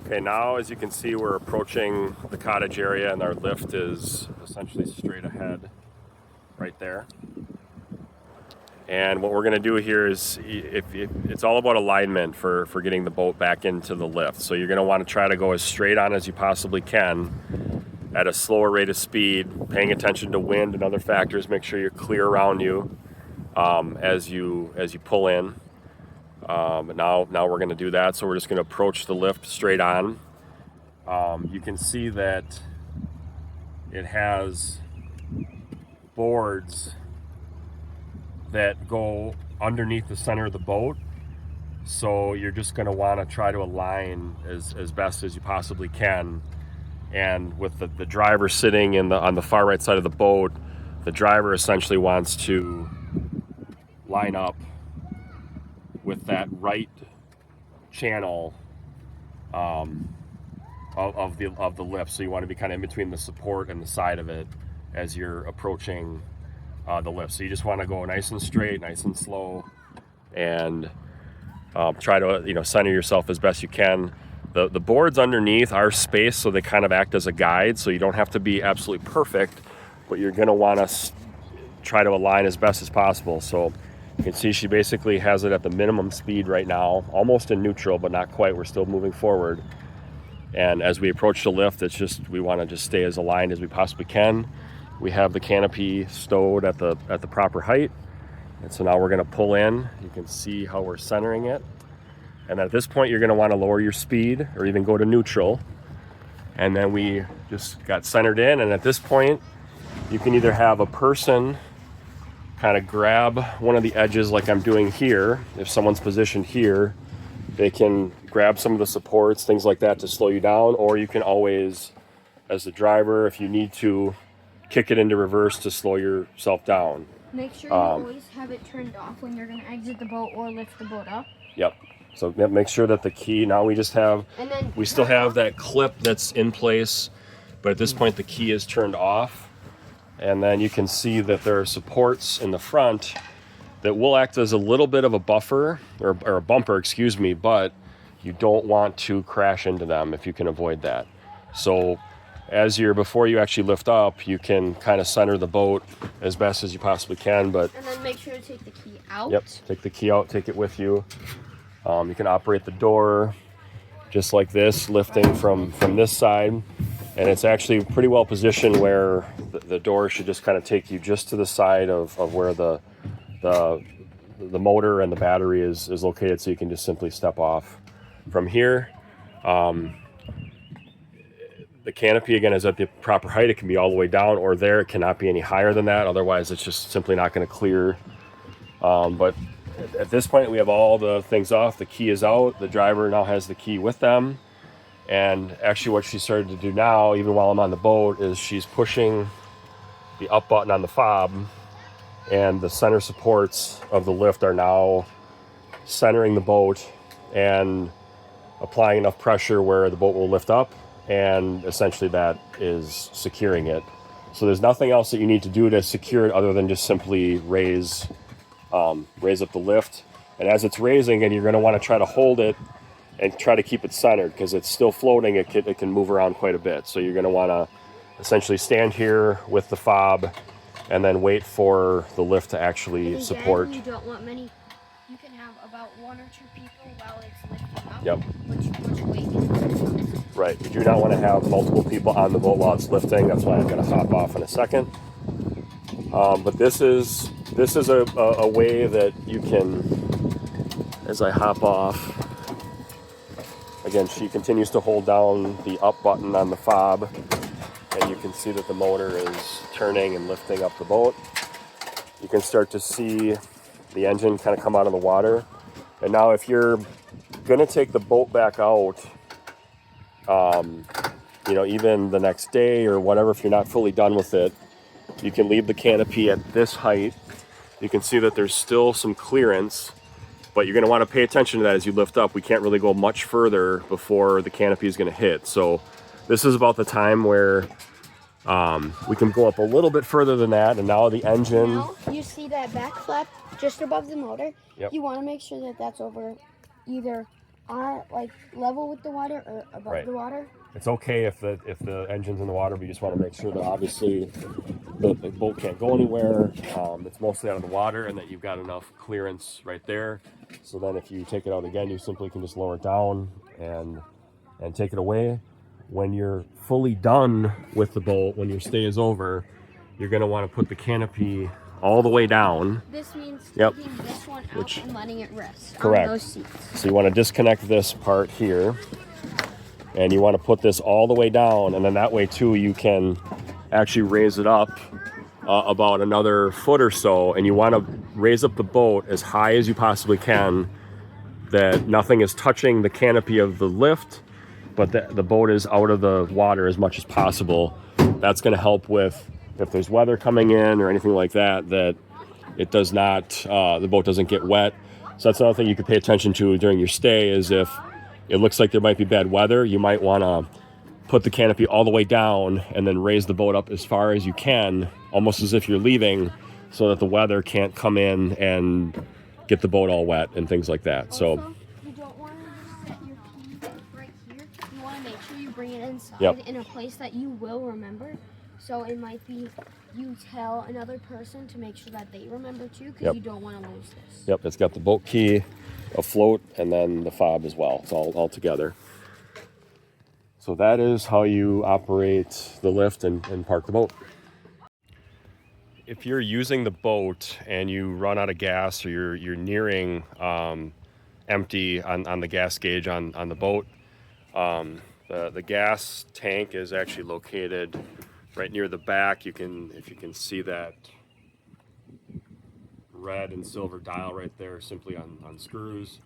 Okay, now as you can see, we're approaching the cottage area and our lift is essentially straight ahead right there. And what we're going to do here is it's all about alignment for getting the boat back into the lift. So you're going to want to try to go as straight on as you possibly can at a slower rate of speed, paying attention to wind and other factors. Make sure you're clear around you as you pull in. But now we're going to do that. So we're just going to approach the lift straight on. You can see that it has boards that go underneath the center of the boat. So you're just going to want to try to align as best as you possibly can. And with the driver sitting on the far right side of the boat, the driver essentially wants to line up with that right channel of the lift. So you want to be kind of in between the support and the side of it as you're approaching the lift. So you just want to go nice and straight, nice and slow, and try to center yourself as best you can. The boards underneath are spaced, so they kind of act as a guide. So you don't have to be absolutely perfect, but you're going to want to try to align as best as possible. So you can see she basically has it at the minimum speed right now, almost in neutral, but not quite. We're still moving forward. And as we approach the lift, we want to just stay as aligned as we possibly can. We have the canopy stowed at the proper height. And so now we're going to pull in. You can see how we're centering it. And at this point, you're going to want to lower your speed or even go to neutral. And then we just got centered in. And at this point, you can either have a person kind of grab one of the edges like I'm doing here. If someone's positioned here, they can grab some of the supports, things like that, to slow you down. Or you can always, as the driver, if you need to, kick it into reverse to slow yourself down. Make sure you always have it turned off when you're going to exit the boat or lift the boat up. Yep. So make sure that the key, now we still have that clip that's in place, but at this point the key is turned off. And then you can see that there are supports in the front that will act as a little bit of a buffer, or a bumper, excuse me, but you don't want to crash into them if you can avoid that. So before you actually lift up, you can kind of center the boat as best as you possibly can. And then make sure to take the key out. Yep, take the key out, take it with you. You can operate the door just like this, lifting from this side. And it's actually pretty well positioned where the door should just kind of take you just to the side of where the motor and the battery is located, so you can just simply step off. From here, the canopy, again, is at the proper height. It can be all the way down or there. It cannot be any higher than that. Otherwise, it's just simply not going to clear. But at this point, we have all the things off. The key is out. The driver now has the key with them. And actually what she started to do now, even while I'm on the boat, is she's pushing the up button on the fob, and the center supports of the lift are now centering the boat and applying enough pressure where the boat will lift up, and essentially that is securing it. So there's nothing else that you need to do to secure it other than just simply raise up the lift. And as it's raising, and you're going to want to try to hold it and try to keep it centered, because it's still floating. It can move around quite a bit. So you're going to want to essentially stand here with the fob and then wait for the lift to actually support. You don't want many. You can have about 1 or 2 people while it's lifting up. Yep. Which weight? Right. You do not want to have multiple people on the boat while it's lifting. That's why I'm going to hop off in a second. But this is a way that you can, as I hop off, again, she continues to hold down the up button on the fob, and you can see that the motor is turning and lifting up the boat. You can start to see the engine kind of come out of the water. And now if you're going to take the boat back out, even the next day or whatever, if you're not fully done with it, you can leave the canopy at this height. You can see that there's still some clearance, but you're going to want to pay attention to that as you lift up. We can't really go much further before the canopy is going to hit. So this is about the time where we can go up a little bit further than that. And now the engine... Now you see that back flap just above the motor. Yep. You want to make sure that that's over either like level with the water or above Right. the water? It's okay if the engine's in the water, but you just want to make sure that obviously the boat can't go anywhere. It's mostly out of the water, and that you've got enough clearance right there. So then, if you take it out again, you simply can just lower it down and take it away. When you're fully done with the boat, when your stay is over, you're going to want to put the canopy all the way down. This means Yep. taking this one out Which- and letting it rest Correct. on those seats. So you want to disconnect this part here, and you want to put this all the way down, and then that way too you can actually raise it up about another foot or so, and you want to raise up the boat as high as you possibly can, that nothing is touching the canopy of the lift, but the boat is out of the water as much as possible. That's going to help with if there's weather coming in or anything like that, that it does not, the boat doesn't get wet. So that's another thing you could pay attention to during your stay, is if it looks like there might be bad weather, you might want to put the canopy all the way down and then raise the boat up as far as you can, almost as if you're leaving, so that the weather can't come in and get the boat all wet and things like that. So Also, you don't want to just set your key right here. You want to make sure you bring it inside Yep. in a place that you will remember. So it might be you tell another person to make sure that they remember too, because Yep. you don't want to lose this. yep, it's got the boat key, a float, and then the fob as well. It's all together. So that is how you operate the lift and park the boat. If you're using the boat and you run out of gas, or you're nearing empty on the gas gauge on the boat, the gas tank is actually located right near the back. If you can see that red and silver dial right there, simply on screws.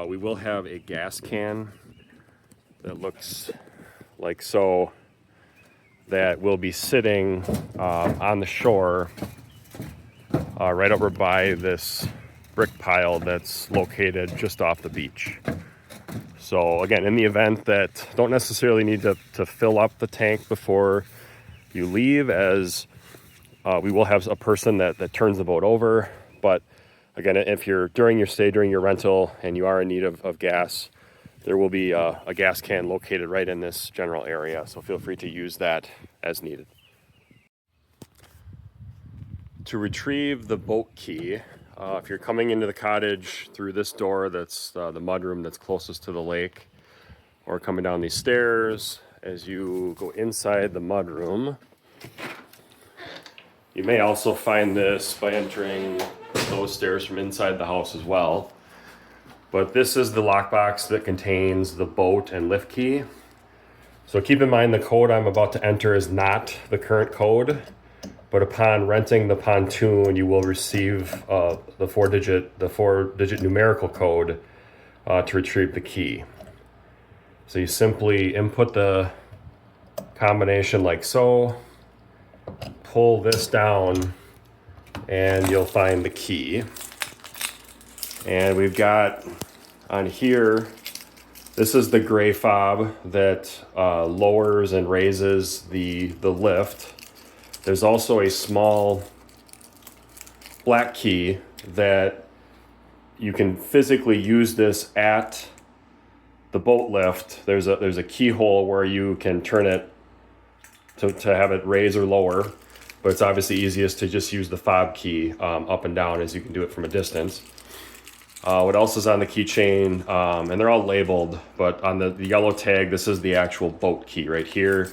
We will have a gas can that looks like so, that will be sitting on the shore right over by this brick pile that's located just off the beach. So again, in the event that don't necessarily need to fill up the tank before you leave, as we will have a person that turns the boat over. But again, if you're during your stay, during your rental, and you are in need of gas, there will be a gas can located right in this general area. So feel free to use that as needed. To retrieve the boat key, if you're coming into the cottage through this door, that's the mudroom that's closest to the lake, or coming down these stairs, as you go inside the mudroom, you may also find this by entering those stairs from inside the house as well. But this is the lockbox that contains the boat and lift key. So keep in mind, the code I'm about to enter is not the current code, but upon renting the pontoon, you will receive the four-digit numerical code to retrieve the key. So you simply input the combination like so, pull this down, and you'll find the key. And we've got on here, this is the gray fob that lowers and raises the lift. There's also a small black key that you can physically use this at the boat lift. There's a keyhole where you can turn it to have it raise or lower, but it's obviously easiest to just use the fob key up and down, as you can do it from a distance. What else is on the keychain? And they're all labeled, but on the yellow tag, this is the actual boat key right here.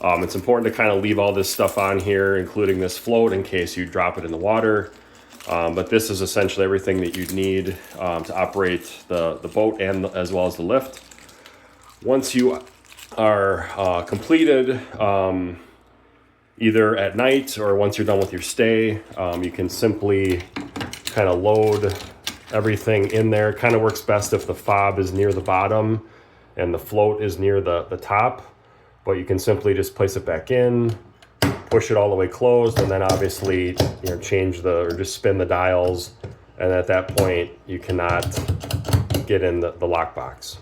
It's important to kind of leave all this stuff on here, including this float, in case you drop it in the water. But this is essentially everything that you'd need to operate the boat, and as well as the lift. Once you are completed, either at night or once you're done with your stay, you can simply kind of load everything in there. It kind of works best if the fob is near the bottom and the float is near the top, but you can simply just place it back in, push it all the way closed, and then obviously change or just spin the dials, and at that point you cannot get in the lockbox.